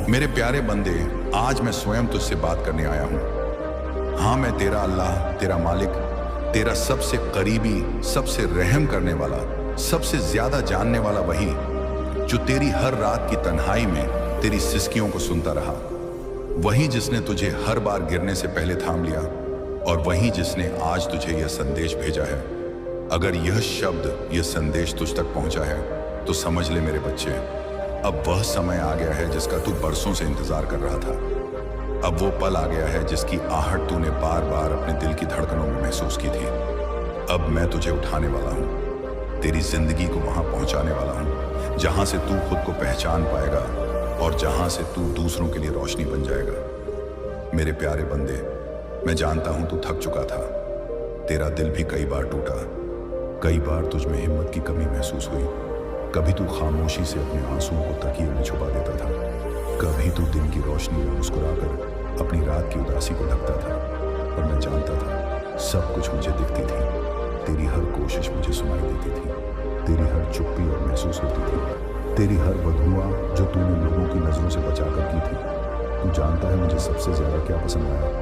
मेरे प्यारे बंदे, आज मैं स्वयं तुझसे बात करने आया हूँ। हाँ, मैं तेरा अल्लाह, तेरा मालिक, तेरा सबसे करीबी, सबसे रहम करने वाला, सबसे ज्यादा जानने वाला वही जो तेरी हर रात की तन्हाई में तेरी सिसकियों को सुनता रहा, वही जिसने तुझे हर बार गिरने से पहले थाम लिया, और वही जिसने आज तुझे यह संदेश भेजा है। अगर यह शब्द, यह संदेश तुझ तक पहुंचा है तो समझ ले मेरे बच्चे, अब वह समय आ गया है जिसका तू बरसों से इंतजार कर रहा था। अब वो पल आ गया है जिसकी आहट तूने बार बार अपने दिल की धड़कनों में महसूस की थी। अब मैं तुझे उठाने वाला हूँ, तेरी जिंदगी को वहां पहुंचाने वाला हूँ जहां से तू खुद को पहचान पाएगा और जहां से तू दूसरों के लिए रोशनी बन जाएगा। मेरे प्यारे बंदे, मैं जानता हूं तू थक चुका था, तेरा दिल भी कई बार टूटा, कई बार तुझ में हिम्मत की कमी महसूस हुई। कभी तू खामोशी से अपने आंसुओं को तकिए में छुपा देता था, कभी तू दिन की रोशनी में मुस्कुराकर अपनी रात की उदासी को ढकता था। और मैं जानता था सब कुछ मुझे दिखती थी, तेरी हर कोशिश मुझे सुनाई देती थी, तेरी हर चुप्पी और महसूस होती थी, तेरी हर बददुआ जो तूने लोगों की नजरों से बचाकर की थी। तू जानता है मुझे सबसे ज्यादा क्या पसंद आया?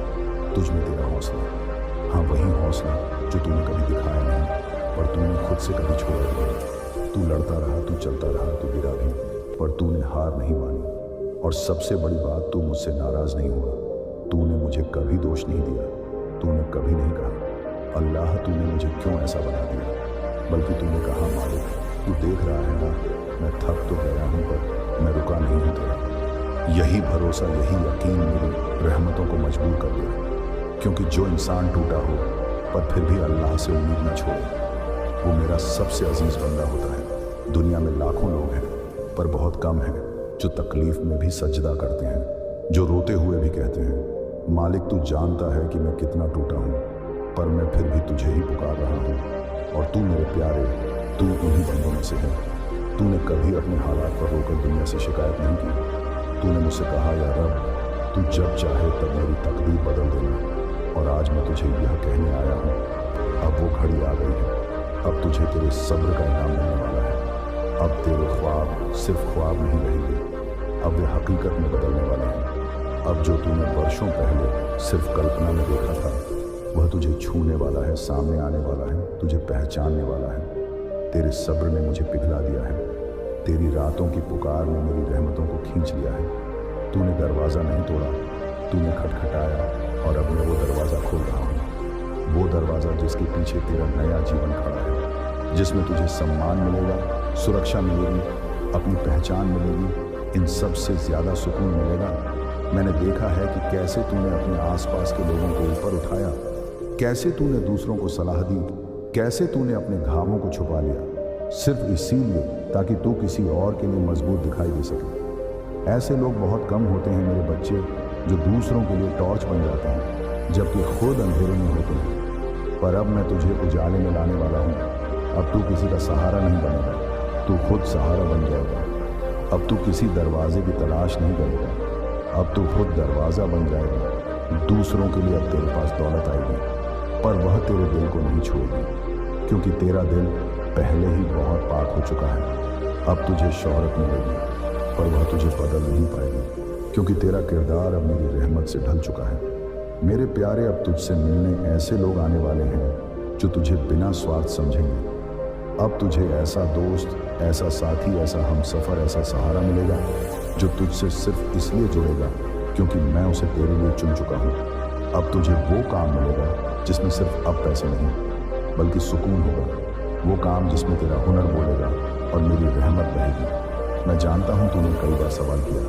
तुझ में तेरा हौसला। हाँ, वही हौसला जो तूने कभी दिखाया नहीं और तूने खुद से कभी छोड़ा नहीं। तू लड़ता रहा, तू चलता रहा, तू गिरा भी, पर तूने हार नहीं मानी। और सबसे बड़ी बात, तू मुझसे नाराज नहीं हुआ। तूने मुझे कभी दोष नहीं दिया, तूने कभी नहीं कहा अल्लाह तूने मुझे क्यों ऐसा बना दिया, बल्कि तूने कहा मालिक तू देख रहा है ना, मैं थक तो गया हूँ पर मैं रुका नहीं हूँ तेरा। यही भरोसा, यही यकीन मेरी रहमतों को मजबूर कर दिया, क्योंकि जो इंसान टूटा हो पर फिर भी अल्लाह से उम्मीद न छोड़े, वो मेरा सबसे अजीज बंदा होता है। दुनिया में लाखों लोग हैं पर बहुत कम हैं जो तकलीफ में भी सजदा करते हैं, जो रोते हुए भी कहते हैं मालिक तू जानता है कि मैं कितना टूटा हूँ, पर मैं फिर भी तुझे ही पुकार रहा हूँ। और तू मेरे प्यारे, तू उन्हीं बंदों में से है। तूने कभी अपने हालात पर रोकर दुनिया से शिकायत नहीं की। तूने मुझसे कहा या रब तू जब चाहे तब मेरी तकदीर बदल देना। और आज मैं तुझे यह कहने आया हूँ, अब वो घड़ी आ गई है, अब तुझे तेरे सब्र का इनाम मिलने वाला है। अब तेरे ख्वाब सिर्फ ख्वाब नहीं रहेंगे, अब वे हकीकत में बदलने वाले हैं। अब जो तूने वर्षों पहले सिर्फ कल्पना में देखा था, वह तुझे छूने वाला है, सामने आने वाला है, तुझे पहचानने वाला है। तेरे सब्र ने मुझे पिघला दिया है, तेरी रातों की पुकार ने मेरी रहमतों को खींच लिया है। तूने दरवाज़ा नहीं तोड़ा, तूने खटखटाया और अब मैं वो दरवाज़ा खोल रहा हूँ। वो दरवाज़ा जिसके पीछे तेरा नया जीवन खड़ा है, जिसमें तुझे सम्मान मिलेगा, सुरक्षा मिलेगी, अपनी पहचान मिलेगी, इन सब से ज़्यादा सुकून मिलेगा। मैंने देखा है कि कैसे तूने अपने आसपास के लोगों को ऊपर उठाया, कैसे तूने दूसरों को सलाह दी, कैसे तूने अपने घावों को छुपा लिया, सिर्फ इसीलिए ताकि तू किसी और के लिए मजबूत दिखाई दे सके। ऐसे लोग बहुत कम होते हैं मेरे बच्चे, जो दूसरों के लिए टॉर्च बन जाते हैं जबकि खुद अंधेरे में होते हैं। पर अब मैं तुझे उजाले में लाने वाला हूँ। अब तू किसी का सहारा नहीं बनेगा, तू खुद सहारा बन जाएगा। अब तू किसी दरवाजे की तलाश नहीं करेगा, अब तू खुद दरवाज़ा बन जाएगा। दूसरों के लिए अब तेरे पास दौलत आएगी, पर वह तेरे दिल को नहीं छोड़ेगी, क्योंकि तेरा दिल पहले ही बहुत पाक हो चुका है। अब तुझे शोहरत मिलेगी, पर वह तुझे बदल नहीं पाएगी, क्योंकि तेरा किरदार अब मेरी रहमत से ढल चुका है। मेरे प्यारे, अब तुझसे मिलने ऐसे लोग आने वाले हैं जो तुझे बिना स्वार्थ समझेंगे। अब तुझे ऐसा दोस्त, ऐसा साथी, ऐसा हमसफ़र, ऐसा सहारा मिलेगा जो तुझसे सिर्फ इसलिए जुड़ेगा क्योंकि मैं उसे तेरे लिए चुन चुका हूँ। अब तुझे वो काम मिलेगा जिसमें सिर्फ अब पैसे नहीं बल्कि सुकून होगा, वो काम जिसमें तेरा हुनर बोलेगा और मेरी रहमत बहेगी। मैं जानता हूँ तूने कई बार सवाल किया,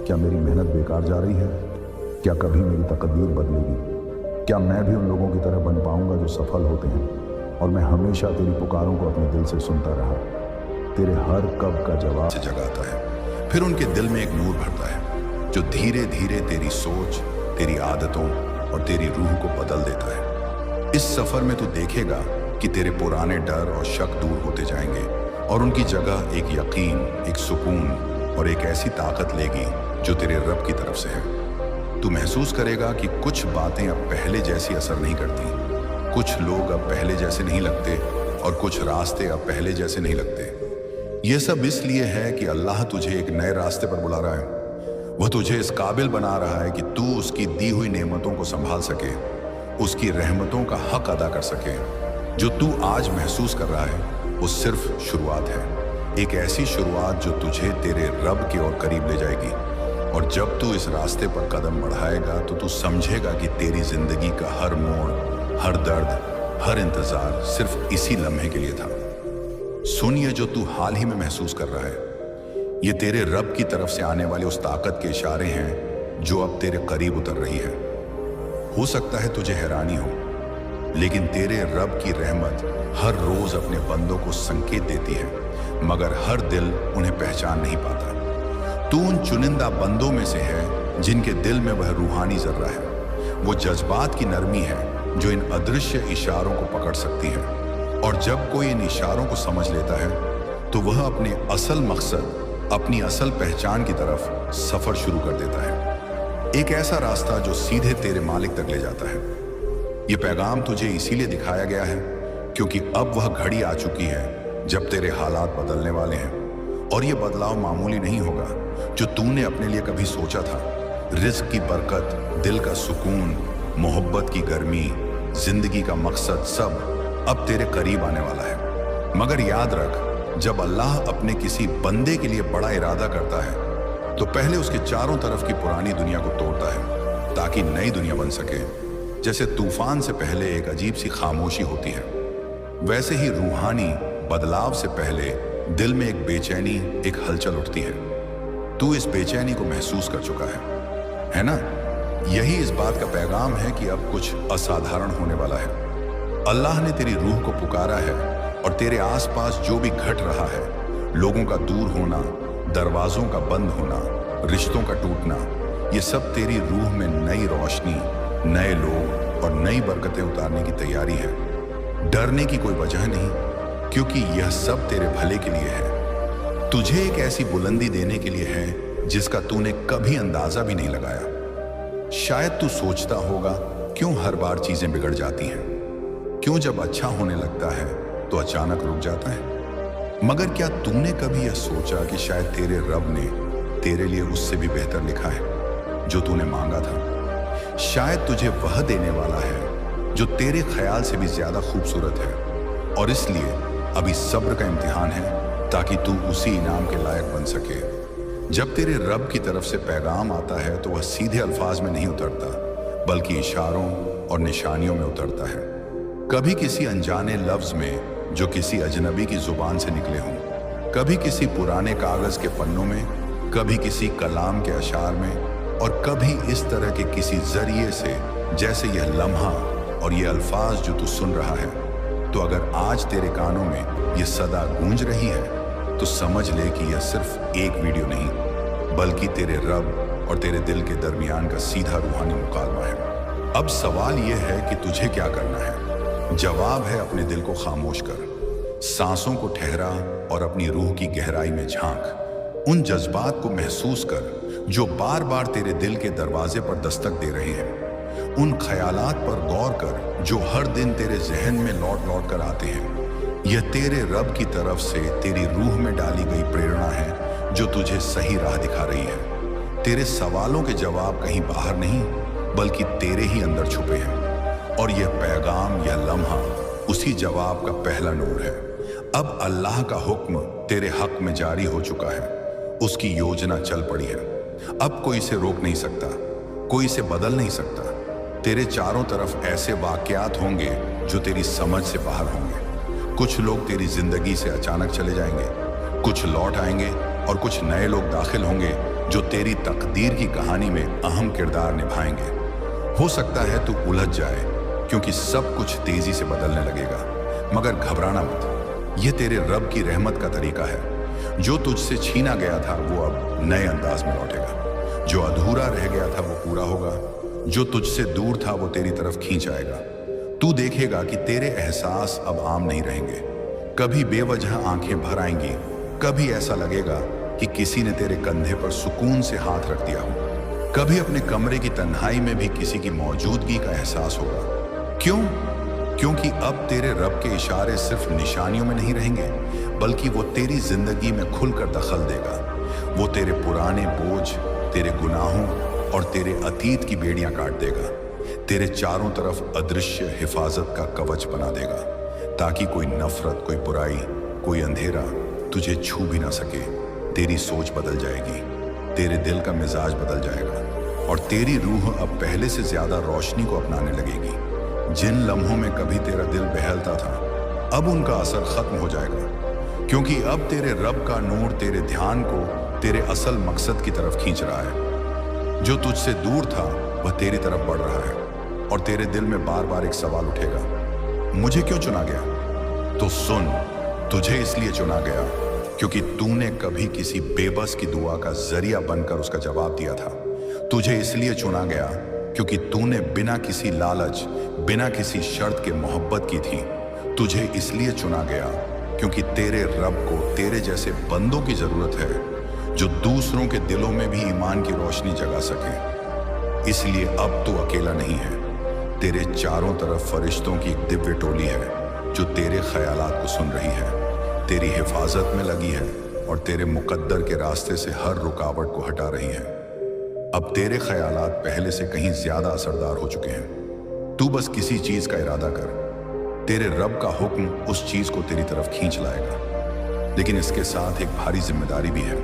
क्या मेरी मेहनत बेकार जा रही है? क्या कभी मेरी तकदीर बदलेगी? क्या मैं भी उन लोगों की तरह बन पाऊंगा जो सफल होते हैं? और मैं हमेशा तेरी पुकारों को अपने दिल से सुनता रहा, तेरे हर कब का जवाब से जगाता है। फिर उनके दिल में एक नूर भरता है जो धीरे धीरे तेरी सोच, तेरी आदतों और तेरी रूह को बदल देता है। इस सफर में तू देखेगा कि तेरे पुराने डर और शक दूर होते जाएंगे और उनकी जगह एक यकीन, एक सुकून और एक ऐसी ताकत लेगी जो तेरे रब की तरफ से है। तू महसूस करेगा कि कुछ बातें अब पहले जैसी असर नहीं करती, कुछ लोग अब पहले जैसे नहीं लगते और कुछ रास्ते अब पहले जैसे नहीं लगते। यह सब इसलिए है कि अल्लाह तुझे एक नए रास्ते पर बुला रहा है। वह तुझे इस काबिल बना रहा है कि तू उसकी दी हुई नेमतों को संभाल सके, उसकी रहमतों का हक अदा कर सके। जो तू आज महसूस कर रहा है वो सिर्फ शुरुआत है, एक ऐसी शुरुआत जो तुझे तेरे रब की ओर करीब ले जाएगी। और जब तू इस रास्ते पर कदम बढ़ाएगा तो तू समझेगा कि तेरी जिंदगी का हर मोड़, हर दर्द, हर इंतजार सिर्फ इसी लम्हे के लिए था। सुनिए, जो तू हाल ही में महसूस कर रहा है ये तेरे रब की तरफ से आने वाले उस ताकत के इशारे हैं जो अब तेरे करीब उतर रही है। हो सकता है तुझे हैरानी हो, लेकिन तेरे रब की रहमत हर रोज अपने बंदों को संकेत देती है, मगर हर दिल उन्हें पहचान नहीं पाता। तू उन चुनिंदा बंदों में से है जिनके दिल में वह रूहानी जर्रा है, वो जज्बात की नरमी है जो इन अदृश्य इशारों को पकड़ सकती है। और जब कोई इन इशारों को समझ लेता है तो वह अपने असल मकसद, अपनी असल पहचान की तरफ सफर शुरू कर देता है। एक ऐसा रास्ता जो सीधे तेरे मालिक तक ले जाता है। यह पैगाम तुझे इसीलिए दिखाया गया है क्योंकि अब वह घड़ी आ चुकी है जब तेरे हालात बदलने वाले हैं। और यह बदलाव मामूली नहीं होगा जो तूने अपने लिए कभी सोचा था। रिज्क की बरकत, दिल का सुकून, मोहब्बत की गर्मी, जिंदगी का मकसद सब अब तेरे करीब आने वाला है। मगर याद रख, जब अल्लाह अपने किसी बंदे के लिए बड़ा इरादा करता है तो पहले उसके चारों तरफ की पुरानी दुनिया को तोड़ता है ताकि नई दुनिया बन सके। जैसे तूफान से पहले एक अजीब सी खामोशी होती है, वैसे ही रूहानी बदलाव से पहले दिल में एक बेचैनी, एक हलचल उठती है। तू इस बेचैनी को महसूस कर चुका है ना? यही इस बात का पैगाम है कि अब कुछ असाधारण होने वाला है। अल्लाह ने तेरी रूह को पुकारा है और तेरे आसपास जो भी घट रहा है, लोगों का दूर होना, दरवाजों का बंद होना, रिश्तों का टूटना, ये सब तेरी रूह में नई रोशनी, नए लोग और नई बरकतें उतारने की तैयारी है। डरने की कोई वजह नहीं, क्योंकि यह सब तेरे भले के लिए है। तुझे एक ऐसी बुलंदी देने के लिए है जिसका तूने कभी अंदाजा भी नहीं लगाया। शायद तू सोचता होगा, क्यों हर बार चीजें बिगड़ जाती हैं? क्यों जब अच्छा होने लगता है तो अचानक रुक जाता है? मगर क्या तूने कभी यह सोचा कि शायद तेरे रब ने तेरे लिए उससे भी बेहतर लिखा है जो तूने मांगा था? शायद तुझे वह देने वाला है जो तेरे ख्याल से भी ज्यादा खूबसूरत है। और इसलिए अभी सब्र का इम्तिहान है ताकि तू उसी इनाम के लायक बन सके। जब तेरे रब की तरफ से पैगाम आता है तो वह सीधे अल्फाज में नहीं उतरता, बल्कि इशारों और निशानियों में उतरता है। कभी किसी अनजाने लफ्ज में जो किसी अजनबी की जुबान से निकले हों, कभी किसी पुराने कागज के पन्नों में, कभी किसी कलाम के अशार में, और कभी इस तरह के किसी जरिए से जैसे यह लम्हा और ये अल्फाज जो तू सुन रहा है। तो अगर आज तेरे कानों में ये सदा गूंज रही है तो समझ ले कि यह सिर्फ एक वीडियो नहीं, बल्कि तेरे रब और तेरे दिल के दरमियान का सीधा रूहानी मुकालमा है। अब सवाल यह है कि तुझे क्या करना है। जवाब है, अपने दिल को खामोश कर, सांसों को ठहरा और अपनी रूह की गहराई में झांक। उन जज्बात को महसूस कर जो बार बार तेरे दिल के दरवाजे पर दस्तक दे रहे हैं। उन ख्यालात पर गौर कर जो हर दिन तेरे जहन में लौट लौट कर आते हैं। यह तेरे रब की तरफ से तेरी रूह में डाली गई प्रेरणा है जो तुझे सही राह दिखा रही है। तेरे सवालों के जवाब कहीं बाहर नहीं, बल्कि तेरे ही अंदर छुपे हैं। और यह पैगाम, यह लम्हा उसी जवाब का पहला नूर है। अब अल्लाह का हुक्म तेरे हक में जारी हो चुका है, उसकी योजना चल पड़ी है। अब कोई इसे रोक नहीं सकता, कोई इसे बदल नहीं सकता। तेरे चारों तरफ ऐसे वाकयात होंगे जो तेरी समझ से बाहर होंगे। कुछ लोग तेरी जिंदगी से अचानक चले जाएंगे, कुछ लौट आएंगे और कुछ नए लोग दाखिल होंगे जो तेरी तकदीर की कहानी में अहम किरदार निभाएंगे। हो सकता है तू उलझ जाए क्योंकि सब कुछ तेजी से बदलने लगेगा, मगर घबराना मत। यह तेरे रब की रहमत का तरीका है। जो तुझसे छीना गया था वो अब नए अंदाज में लौटेगा। जो अधूरा रह गया था वो पूरा होगा। जो तुझसे दूर था वो तेरी तरफ खींच आएगा। तू देखेगा कि तेरे एहसास अब आम नहीं रहेंगे। कभी बेवजह आंखें भर आएंगी, कभी ऐसा लगेगा कि किसी ने तेरे कंधे पर सुकून से हाथ रख दिया हो। कभी अपने कमरे की तन्हाई में भी किसी की मौजूदगी का एहसास होगा। क्यों? क्योंकि अब तेरे रब के इशारे सिर्फ निशानियों में नहीं रहेंगे, बल्कि वो तेरी जिंदगी में खुलकर दखल देगा। वो तेरे पुराने बोझ, तेरे गुनाहों और तेरे अतीत की बेड़ियां काट देगा। तेरे चारों तरफ अदृश्य हिफाजत का कवच बना देगा, ताकि कोई नफरत, कोई बुराई, कोई अंधेरा तुझे छू भी ना सके। तेरी सोच बदल जाएगी, तेरे दिल का मिजाज बदल जाएगा और तेरी रूह अब पहले से ज्यादा रोशनी को अपनाने लगेगी। जिन लम्हों में कभी तेरा दिल बहलता था, अब उनका असर खत्म हो जाएगा, क्योंकि अब तेरे रब का नूर तेरे ध्यान को तेरे असल मकसद की तरफ खींच रहा है। जो तुझसे दूर था वह तेरी तरफ बढ़ रहा है और तेरे दिल में बार बार एक सवाल उठेगा, मुझे क्यों चुना गया? तो सुन, तुझे इसलिए चुना गया क्योंकि तूने कभी किसी बेबस की दुआ का जरिया बनकर उसका जवाब दिया था। तुझे इसलिए चुना गया क्योंकि तूने बिना किसी लालच, बिना किसी शर्त के मोहब्बत की थी। तुझे इसलिए चुना गया क्योंकि तेरे रब को तेरे जैसे बंदों की जरूरत है, जो दूसरों के दिलों में भी ईमान की रोशनी जगा सके। इसलिए अब तू अकेला नहीं है, तेरे चारों तरफ फरिश्तों की एक दिव्य टोली है जो तेरे ख्यालात को सुन रही है, तेरी हिफाजत में लगी है और तेरे मुकद्दर के रास्ते से हर रुकावट को हटा रही है। अब तेरे ख्यालात पहले से कहीं ज्यादा असरदार हो चुके हैं। तू बस किसी चीज का इरादा कर, तेरे रब का हुक्म उस चीज को तेरी तरफ खींच लाएगा। लेकिन इसके साथ एक भारी जिम्मेदारी भी है।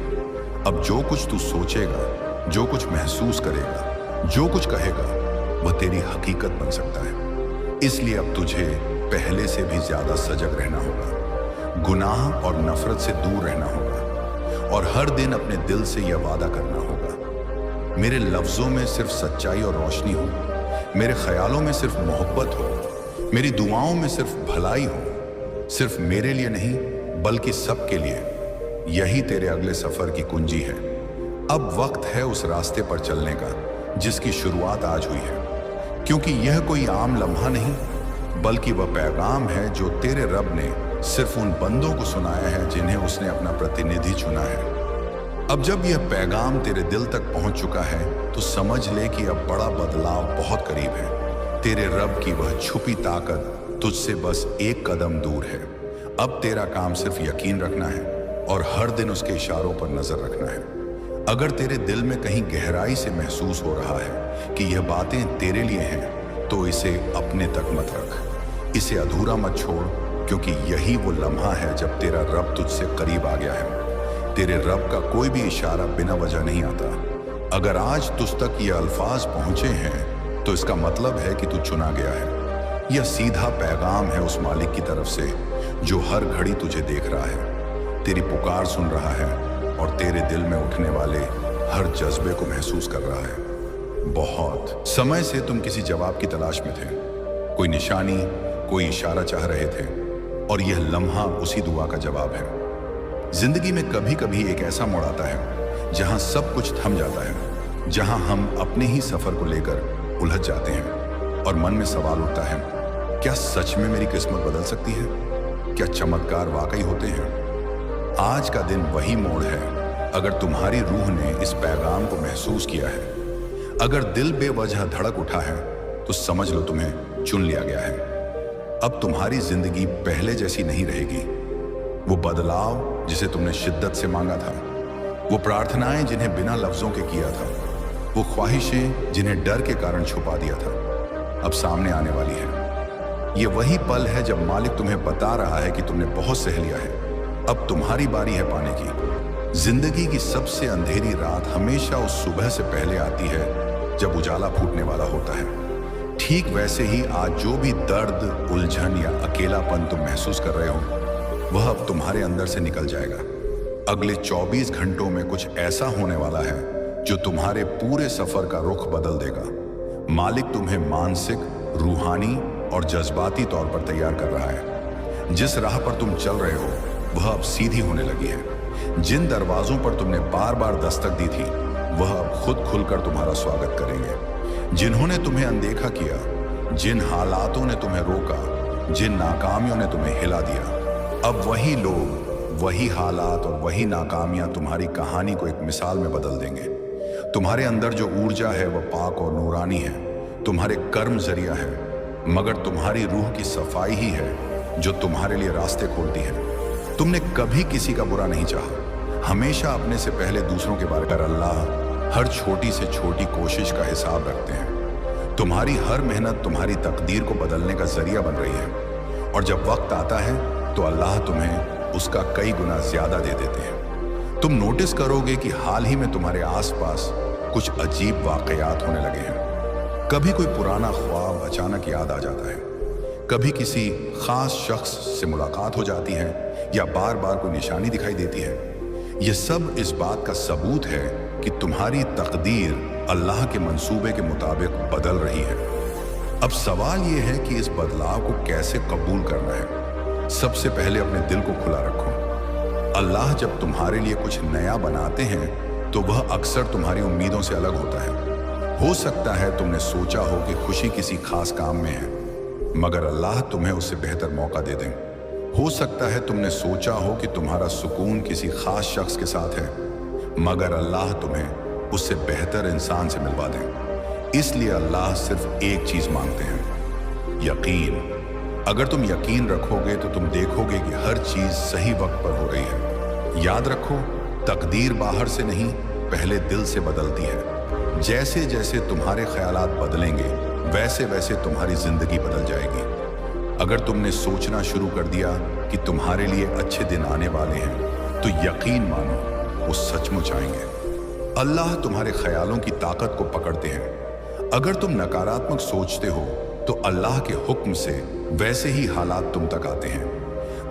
अब जो कुछ तू सोचेगा, जो कुछ महसूस करेगा, जो कुछ कहेगा, वह तेरी हकीकत बन सकता है। इसलिए अब तुझे पहले से भी ज्यादा सजग रहना होगा, गुनाह और नफरत से दूर रहना होगा और हर दिन अपने दिल से यह वादा करना होगा, मेरे लफ्जों में सिर्फ सच्चाई और रोशनी हो, मेरे ख्यालों में सिर्फ मोहब्बत हो, मेरी दुआओं में सिर्फ भलाई हो, सिर्फ मेरे लिए नहीं बल्कि सबके लिए। यही तेरे अगले सफर की कुंजी है। अब वक्त है उस रास्ते पर चलने का जिसकी शुरुआत आज हुई है, क्योंकि यह कोई आम लम्हा नहीं बल्कि वह पैगाम है जो तेरे रब ने सिर्फ उन बंदों को सुनाया है जिन्हें उसने अपना प्रतिनिधि चुना है। अब जब यह पैगाम तेरे दिल तक पहुंच चुका है तो समझ ले कि अब बड़ा बदलाव बहुत करीब है। तेरे रब की वह छुपी ताकत तुझसे बस एक कदम दूर है। अब तेरा काम सिर्फ यकीन रखना है और हर दिन उसके इशारों पर नजर रखना है। अगर तेरे दिल में कहीं गहराई से महसूस हो रहा है कि यह बातें तेरे लिए हैं, तो इसे अपने तक मत रख, इसे अधूरा मत छोड़, क्योंकि यही वो लम्हा है जब तेरा रब तुझसे करीब आ गया है। तेरे रब का कोई भी इशारा बिना वजह नहीं आता। अगर आज तुझ तक ये अल्फाज पहुंचे हैं तो इसका मतलब है कि तू चुना गया है। यह सीधा पैगाम है उस मालिक की तरफ से जो हर घड़ी तुझे देख रहा है, तेरी पुकार सुन रहा है और तेरे दिल में उठने वाले हर जज्बे को महसूस कर रहा है। बहुत समय से तुम किसी जवाब की तलाश में थे, कोई निशानी, कोई इशारा चाह रहे थे और यह लम्हा उसी दुआ का जवाब है। जिंदगी में कभी कभी एक ऐसा मोड़ आता है जहां सब कुछ थम जाता है, जहां हम अपने ही सफर को लेकर उलझ जाते हैं और मन में सवाल उठता है, क्या सच में मेरी किस्मत बदल सकती है? क्या चमत्कार वाकई होते हैं? आज का दिन वही मोड़ है। अगर तुम्हारी रूह ने इस पैगाम को महसूस किया है, अगर दिल बेवजह धड़क उठा है, तो समझ लो तुम्हें चुन लिया गया है। अब तुम्हारी जिंदगी पहले जैसी नहीं रहेगी। वो बदलाव जिसे तुमने शिद्दत से मांगा था, वो प्रार्थनाएं जिन्हें बिना लफ्जों के किया था, वो ख्वाहिशें जिन्हें डर के कारण छुपा दिया था, अब सामने आने वाली है। ये वही पल है जब मालिक तुम्हें बता रहा है कि तुमने बहुत सह लिया है, अब तुम्हारी बारी है पाने की। जिंदगी की सबसे अंधेरी रात हमेशा उस सुबह से पहले आती है जब उजाला फूटने वाला होता है। ठीक वैसे ही आज जो भी दर्द, उलझन या अकेलापन तुम महसूस कर रहे हो, वह अब तुम्हारे अंदर से निकल जाएगा। अगले 24 घंटों में कुछ ऐसा होने वाला है जो तुम्हारे पूरे सफर का रुख बदल देगा। मालिक तुम्हें मानसिक, रूहानी और जज्बाती तौर पर तैयार कर रहा है। जिस राह पर तुम चल रहे हो वह अब सीधी होने लगी है। जिन दरवाजों पर तुमने बार बार दस्तक दी थी, वह अब खुद खुलकर तुम्हारा स्वागत करेंगे। जिन्होंने तुम्हें अनदेखा किया, जिन हालातों ने तुम्हें रोका, जिन नाकामियों ने तुम्हें हिला दिया, अब वही लोग, वही हालात और वही नाकामियां तुम्हारी कहानी को एक मिसाल में बदल देंगे। तुम्हारे अंदर जो ऊर्जा है वह पाक और नूरानी है, तुम्हारे कर्म जरिया है, मगर तुम्हारी रूह की सफाई ही है जो तुम्हारे लिए रास्ते खोलती है। तुमने कभी किसी का बुरा नहीं चाहा, हमेशा अपने से पहले दूसरों के बारे में। अल्लाह हर छोटी से छोटी कोशिश का हिसाब रखते हैं। तुम्हारी हर मेहनत तुम्हारी तकदीर को बदलने का जरिया बन रही है, और जब वक्त आता है तो अल्लाह तुम्हें उसका कई गुना ज्यादा दे देते हैं। तुम नोटिस करोगे कि हाल ही में तुम्हारे आसपास कुछ अजीब वाकयात होने लगे हैं। कभी कोई पुराना ख्वाब अचानक याद आ जाता है, कभी किसी खास शख्स से मुलाकात हो जाती है, या बार बार कोई निशानी दिखाई देती है। यह सब इस बात का सबूत है कि तुम्हारी तकदीर अल्लाह के मंसूबे के मुताबिक बदल रही है। अब सवाल यह है कि इस बदलाव को कैसे कबूल करना है। सबसे पहले अपने दिल को खुला रखो। अल्लाह जब तुम्हारे लिए कुछ नया बनाते हैं तो वह अक्सर तुम्हारी उम्मीदों से अलग होता है। हो सकता है तुमने सोचा हो कि खुशी किसी खास काम में है, मगर अल्लाह तुम्हें उससे बेहतर मौका दे दें। हो सकता है तुमने सोचा हो कि तुम्हारा सुकून किसी खास शख्स के साथ है, मगर अल्लाह तुम्हें उससे बेहतर इंसान से मिलवा दें। इसलिए अल्लाह सिर्फ एक चीज मांगते हैं, यकीन। अगर तुम यकीन रखोगे तो तुम देखोगे कि हर चीज सही वक्त पर हो रही है। याद रखो, तकदीर बाहर से नहीं, पहले दिल से बदलती है। जैसे जैसे तुम्हारे ख्यालात बदलेंगे वैसे वैसे तुम्हारी जिंदगी बदल जाएगी। अगर तुमने सोचना शुरू कर दिया कि तुम्हारे लिए अच्छे दिन आने वाले हैं, तो यकीन मानो वो सचमुच आएंगे। अल्लाह तुम्हारे ख्यालों की ताकत को पकड़ते हैं। अगर तुम नकारात्मक सोचते हो तो अल्लाह के हुक्म से वैसे ही हालात तुम तक आते हैं,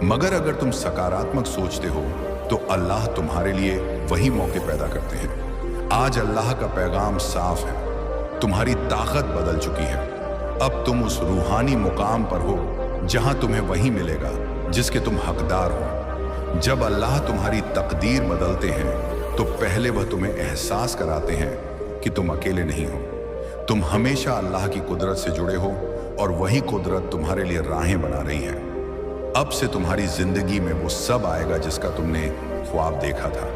मगर अगर तुम सकारात्मक सोचते हो तो अल्लाह तुम्हारे लिए वही मौके पैदा करते हैं। आज अल्लाह का पैगाम साफ है, तुम्हारी ताकत बदल चुकी है। अब तुम उस रूहानी मुकाम पर हो जहां तुम्हें वही मिलेगा जिसके तुम हकदार हो। जब अल्लाह तुम्हारी तकदीर बदलते हैं तो पहले वह तुम्हें एहसास कराते हैं कि तुम अकेले नहीं हो। तुम हमेशा अल्लाह की कुदरत से जुड़े हो और वही कुदरत तुम्हारे लिए राहें बना रही है। अब से तुम्हारी जिंदगी में वो सब आएगा जिसका तुमने ख्वाब देखा था।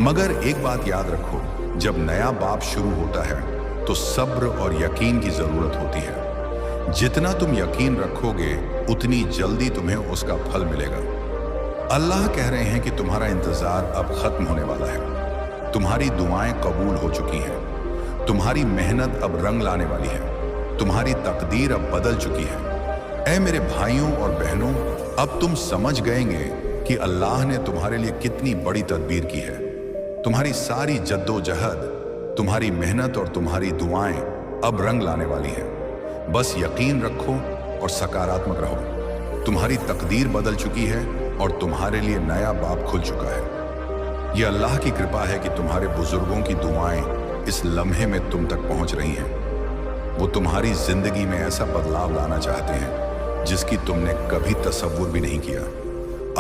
मगर एक बात याद रखो, जब नया बाब शुरू होता है तो सब्र और यकीन की जरूरत होती है। जितना तुम यकीन रखोगे उतनी जल्दी तुम्हें उसका फल मिलेगा। अल्लाह कह रहे हैं कि तुम्हारा इंतजार अब खत्म होने वाला है। तुम्हारी दुआएं कबूल हो चुकी हैं। तुम्हारी मेहनत अब रंग लाने वाली है। तुम्हारी तकदीर अब बदल चुकी है। ऐ मेरे भाइयों और बहनों, अब तुम समझ गएंगे कि अल्लाह ने तुम्हारे लिए कितनी बड़ी तदबीर की है। तुम्हारी सारी जद्दोजहद, तुम्हारी मेहनत और तुम्हारी दुआएं अब रंग लाने वाली हैं। बस यकीन रखो और सकारात्मक रहो। तुम्हारी तकदीर बदल चुकी है और तुम्हारे लिए नया बाब खुल चुका है। यह अल्लाह की कृपा है कि तुम्हारे बुजुर्गों की दुआएं इस लम्हे में तुम तक पहुंच रही हैं। वो तुम्हारी जिंदगी में ऐसा बदलाव लाना चाहते हैं जिसकी तुमने कभी तसव्वुर भी नहीं किया।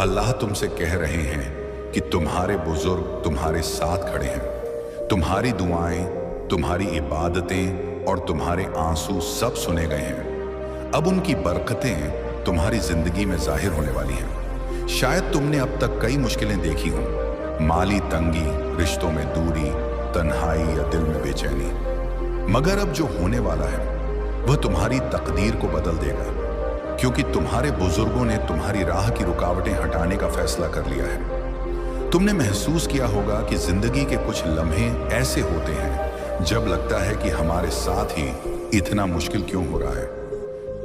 अल्लाह तुमसे कह रहे हैं कि तुम्हारे बुजुर्ग तुम्हारे साथ खड़े हैं। तुम्हारी दुआएं, तुम्हारी इबादतें और तुम्हारे आंसू सब सुने गए हैं। अब उनकी बरकतें तुम्हारी जिंदगी में जाहिर होने वाली हैं। शायद तुमने अब तक कई मुश्किलें देखी हों, माली तंगी, रिश्तों में दूरी, तन्हाई या दिल में बेचैनी, मगर अब जो होने वाला है वह तुम्हारी तकदीर को बदल देगा, क्योंकि तुम्हारे बुजुर्गों ने तुम्हारी राह की रुकावटें हटाने का फैसला कर लिया है। तुमने महसूस किया होगा कि जिंदगी के कुछ लम्हे ऐसे होते हैं जब लगता है कि हमारे साथ ही इतना मुश्किल क्यों हो रहा है।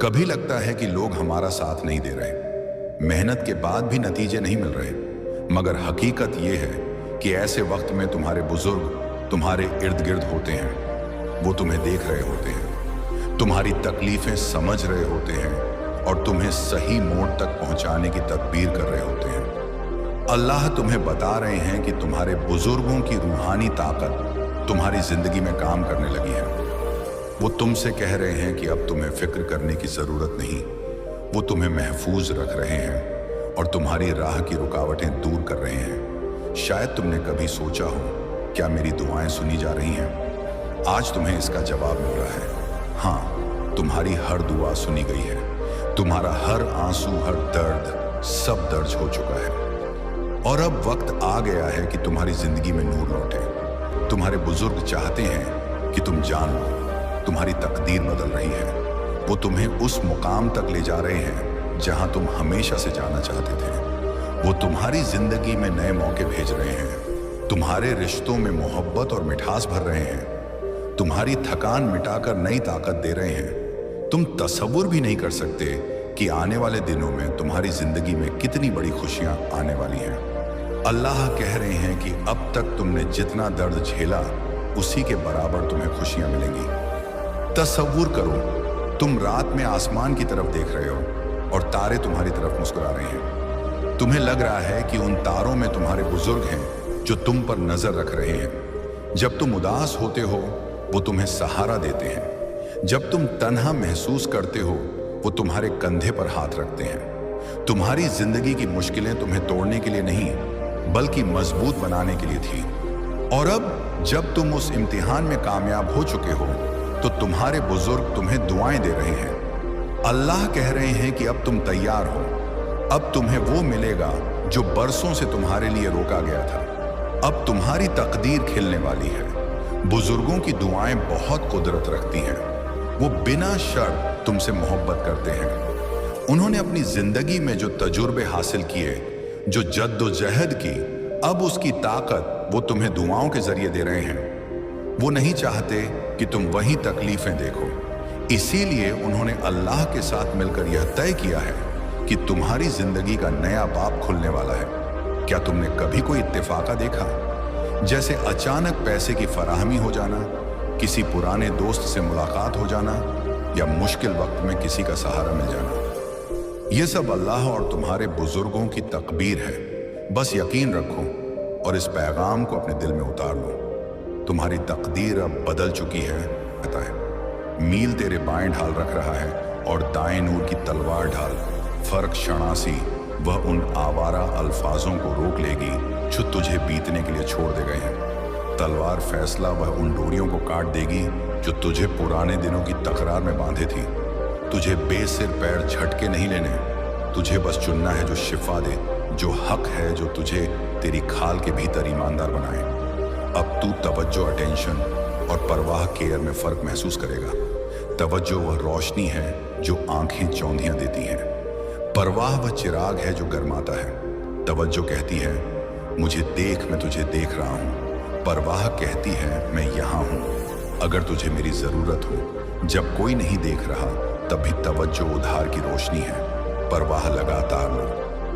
कभी लगता है कि लोग हमारा साथ नहीं दे रहे, मेहनत के बाद भी नतीजे नहीं मिल रहे, मगर हकीकत यह है कि ऐसे वक्त में तुम्हारे बुजुर्ग तुम्हारे इर्द गिर्द होते हैं। वो तुम्हें देख रहे होते हैं, तुम्हारी तकलीफें समझ रहे होते हैं और तुम्हें सही मोड़ तक पहुंचाने की तदबीर कर रहे होते हैं। अल्लाह तुम्हें बता रहे हैं कि तुम्हारे बुजुर्गों की रूहानी ताकत तुम्हारी जिंदगी में काम करने लगी है। वो तुमसे कह रहे हैं कि अब तुम्हें फिक्र करने की जरूरत नहीं। वो तुम्हें महफूज रख रहे हैं और तुम्हारी राह की रुकावटें दूर कर रहे हैं। शायद तुमने कभी सोचा हो, क्या मेरी दुआएं सुनी जा रही हैं? आज तुम्हें इसका जवाब मिल रहा है। हाँ, तुम्हारी हर दुआ सुनी गई है। तुम्हारा हर आंसू, हर दर्द, सब दर्ज हो चुका है। और अब वक्त आ गया है कि तुम्हारी जिंदगी में नूर लौटे। तुम्हारे बुजुर्ग चाहते हैं कि तुम जान लो, तुम्हारी तकदीर बदल रही है। वो तुम्हें उस मुकाम तक ले जा रहे हैं जहां तुम हमेशा से जाना चाहते थे। वो तुम्हारी जिंदगी में नए मौके भेज रहे हैं। तुम्हारे रिश्तों में मोहब्बत और मिठास भर रहे हैं, तुम्हारी थकान मिटाकर नई ताकत दे रहे हैं। तुम तसव्वुर भी नहीं कर सकते कि आने वाले दिनों में तुम्हारी जिंदगी में कितनी बड़ी खुशियां आने वाली हैं। अल्लाह कह रहे हैं कि अब तक तुमने जितना दर्द झेला उसी के बराबर तुम्हें खुशियां मिलेंगी। तसव्वुर करो, तुम रात में आसमान की तरफ देख रहे हो और तारे तुम्हारी तरफ मुस्कुरा रहे हैं। तुम्हें लग रहा है कि उन तारों में तुम्हारे बुजुर्ग हैं जो तुम पर नजर रख रहे हैं। जब तुम उदास होते हो वो तुम्हें सहारा देते हैं। जब तुम तन्हा महसूस करते हो वो तुम्हारे कंधे पर हाथ रखते हैं। तुम्हारी जिंदगी की मुश्किलें तुम्हें तोड़ने के लिए नहीं बल्कि मजबूत बनाने के लिए थी। और अब जब तुम उस इम्तिहान में कामयाब हो चुके हो तो तुम्हारे बुजुर्ग तुम्हें दुआएं दे रहे हैं। अल्लाह कह रहे हैं कि अब तुम तैयार हो, अब तुम्हें वो मिलेगा जो बरसों से तुम्हारे लिए रोका गया था। अब तुम्हारी तकदीर खिलने वाली है। बुजुर्गों की दुआएं बहुत कुदरत रखती हैं। वो बिना शर्त तुमसे मोहब्बत करते हैं। उन्होंने अपनी जिंदगी में जो तजुर्बे हासिल किए, जो जद्दोजहद की, अब उसकी ताकत वो तुम्हें दुआओं के जरिए दे रहे हैं। वो नहीं चाहते कि तुम वही तकलीफें देखो, इसीलिए उन्होंने अल्लाह के साथ मिलकर यह तय किया है कि तुम्हारी जिंदगी का नया बाब खुलने वाला है। क्या तुमने कभी कोई इत्तेफाका देखा, जैसे अचानक पैसे की फराहमी हो जाना, किसी पुराने दोस्त से मुलाकात हो जाना या मुश्किल वक्त में किसी का सहारा मिल जाना? यह सब अल्लाह और तुम्हारे बुजुर्गों की तकदीर है। बस यकीन रखो और इस पैगाम को अपने दिल में उतार लो। तुम्हारी तकदीर अब बदल चुकी है। पता है, मील तेरे बाएं ढाल रख रहा है और दाएं नूर की तलवार ढाल। फर्क शनासी, वह उन आवारा अल्फाजों को रोक लेगी जो तुझे बीतने के लिए छोड़ दे गए हैं। तलवार फैसला, वह उन डोरियों को काट देगी जो तुझे पुराने दिनों की तकरार में बांधे थी। तुझे बेसिर पैर झटके नहीं लेने, तुझे बस चुनना है जो शिफा दे, जो हक है, जो तुझे तेरी खाल के भीतर ईमानदार बनाए। अब तू तवज्जो, अटेंशन और परवाह, केयर में फर्क महसूस करेगा। तवज्जो वह रोशनी है जो आंखें चौंधियां देती हैं। परवाह वह चिराग है जो गरमाता है। तवज्जो कहती है मुझे देख, मैं तुझे देख रहा हूँ। परवाह कहती है मैं यहाँ हूँ अगर तुझे मेरी जरूरत हो। जब कोई नहीं देख रहा तब भी तवज्जो उधार की रोशनी है। परवाह लगातार लो।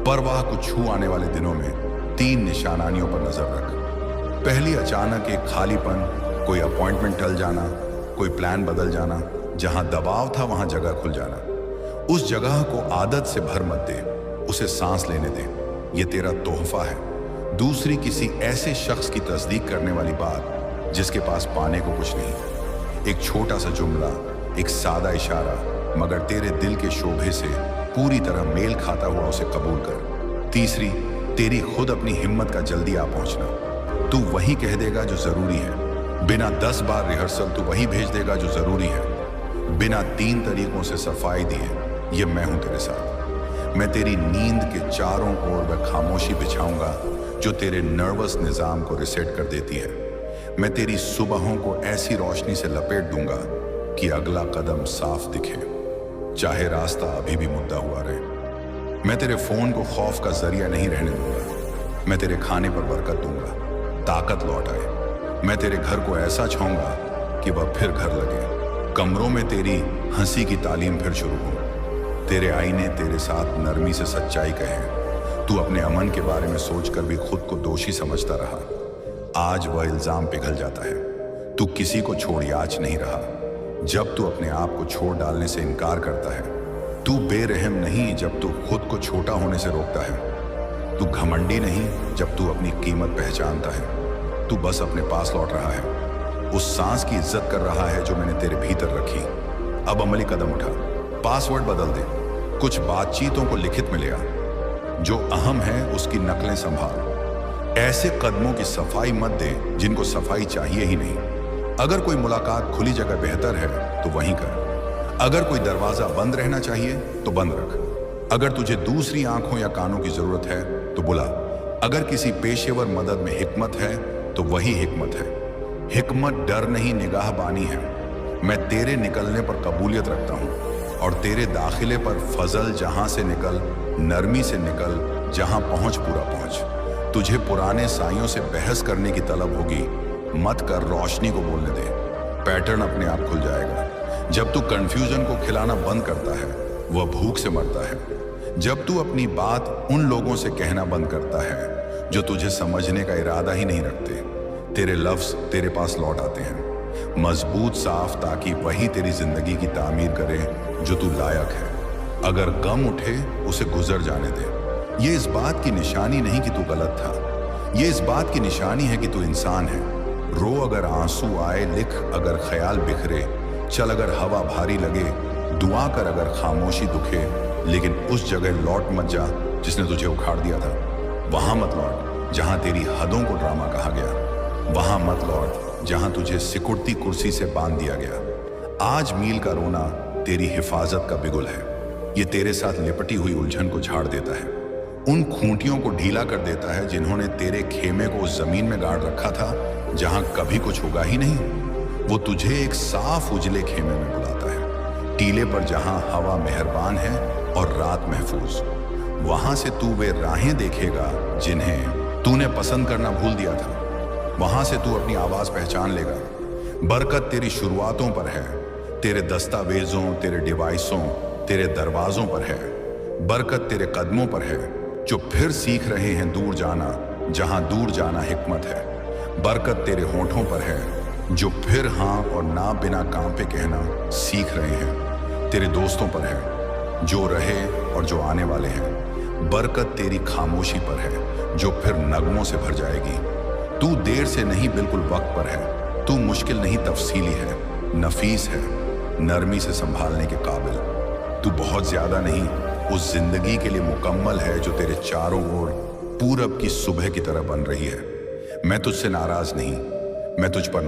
परवाह को छू आने वाले दिनों में 3 निशानियों पर नजर रख। पहली, अचानक एक खालीपन, कोई अपॉइंटमेंट टल जाना, कोई प्लान बदल जाना। जहां दबाव था वहां जगह खुल जाना। उस जगह को आदत से भर मत दे, उसे सांस लेने दे। ये तेरा तोहफा है। दूसरी, किसी ऐसे शख्स की तस्दीक करने वाली बात जिसके पास पाने को कुछ नहीं। एक छोटा सा जुमला, एक सादा इशारा, मगर तेरे दिल के शोभे से पूरी तरह मेल खाता हुआ उसे कबूल कर। तीसरी, तेरी खुद अपनी हिम्मत का जल्दी आ पहुंचना। तू वही कह देगा जो जरूरी है। बिना 10 बार रिहर्सल तू वही भेज देगा जो जरूरी है। बिना 3 तरीकों से सफाई दिए, ये मैं हूं तेरे साथ। मैं तेरी नींद के चारों ओर वह खामोशी बिछाऊंगा जो तेरे नर्वस निजाम को रिसेट कर देती है। मैं तेरी सुबहों को ऐसी रोशनी से लपेट दूंगा कि अगला कदम साफ दिखे, चाहे रास्ता अभी भी मुद्दा हुआ रहे। मैं तेरे फोन को खौफ का जरिया नहीं रहने दूंगा। मैं तेरे खाने पर बरकत दूंगा, ताकत लौट आए। मैं तेरे घर को ऐसा छाऊंगा कि वह फिर घर लगे। कमरों में तेरी हंसी की तालीम फिर शुरू हो। तेरे आईने तेरे साथ नरमी से सच्चाई कहें। तू अपने अमन के बारे में सोचकर भी खुद को दोषी समझता रहा। आज वह इल्जाम पिघल जाता है। तू किसी को छोड़ याच नहीं रहा। जब तू अपने आप को छोड़ डालने से इनकार करता है। तू बेरहम नहीं जब तू खुद को छोटा होने से रोकता है। तू घमंडी नहीं जब तू अपनी कीमत पहचानता है। तू बस अपने पास लौट रहा है। उस सांस की इज्जत कर रहा है जो मैंने तेरे भीतर रखी। अब अमली कदम उठा, पासवर्ड बदल दे। कुछ बातचीतों को लिखित में ले आ। जो अहम है उसकी नकलें संभाल। ऐसे कदमों की सफाई मत दे जिनको सफाई चाहिए ही नहीं। अगर कोई मुलाकात खुली जगह बेहतर है तो वहीं कर। अगर कोई दरवाजा बंद रहना चाहिए तो बंद रख। अगर तुझे दूसरी आंखों या कानों की जरूरत है तो बुला। अगर किसी पेशेवर मदद में हिकमत है तो वही हिकमत है। हिकमत डर नहीं, निगाह बानी है। मैं तेरे निकलने पर कबूलियत रखता हूँ और तेरे दाखिले पर फजल। जहां से निकल, नरमी से निकल, जहां पहुंच पूरा पहुंच। तुझे पुराने साइयों से बहस करने की तलब होगी, मत कर, रोशनी को बोलने दे। पैटर्न अपने आप खुल जाएगा। जब तू कंफ्यूजन को खिलाना बंद करता है, वह भूख से मरता है। जब तू अपनी बात उन लोगों से कहना बंद करता है जो तुझे समझने का इरादा ही नहीं रखते, तेरे लफ्ज तेरे पास लौट आते हैं, मजबूत, साफ, ताकि वही तेरी जिंदगी की तामीर करे जो तू लायक है। अगर गम उठे, उसे गुजर जाने दे। ये इस बात की निशानी नहीं कि तू गलत था, ये इस बात की निशानी है कि तू इंसान है। रो अगर आंसू आए, लिख अगर ख्याल बिखरे, चल अगर हवा भारी लगे, दुआ कर अगर खामोशी दुखे, लेकिन उस जगह लौट मत जा जिसने तुझे उखाड़ दिया था। वहां मत लौट जहां तेरी हदों को ड्रामा कहा गया। वहां मत लौट जहां तुझे सिकुड़ती कुर्सी से बांध दिया गया। आज मील का रोना तेरी हिफाजत का बिगुल है। ये तेरे साथ लिपटी हुई उलझन को झाड़ देता है, उन खूंटियों को ढीला कर देता है जिन्होंने तेरे खेमे को उस जमीन में गाड़ रखा था जहां कभी कुछ होगा ही नहीं। वो तुझे एक साफ उजले खेमे में बुलाता है, टीले पर जहां हवा मेहरबान है और रात महफूज। वहां से तू वे राहें देखेगा जिन्हें तूने पसंद करना भूल दिया था। वहां से तू अपनी आवाज पहचान लेगा। बरकत तेरी शुरुआतों पर है, तेरे दस्तावेजों, तेरे डिवाइसों, तेरे दरवाजों पर है। बरकत तेरे कदमों पर है जो फिर सीख रहे हैं दूर जाना जहां दूर जाना हिकमत है। बरकत तेरे होठों पर है जो फिर हाँ और ना बिना कांपे कहना सीख रहे हैं। तेरे दोस्तों पर है जो रहे और जो आने वाले हैं। बरकत तेरी खामोशी पर है जो फिर नगमों से भर जाएगी। तू देर से नहीं, बिल्कुल वक्त पर है। तू मुश्किल नहीं, तफसीली है, नफीस है, नरमी से संभालने के काबिल। तू बहुत ज्यादा नहीं, उस जिंदगी के लिए मुकम्मल है जो तेरे चारों ओर पूरब की सुबह की तरह बन रही है। मैं तुझसे नाराज नहीं, मैं तुझ पर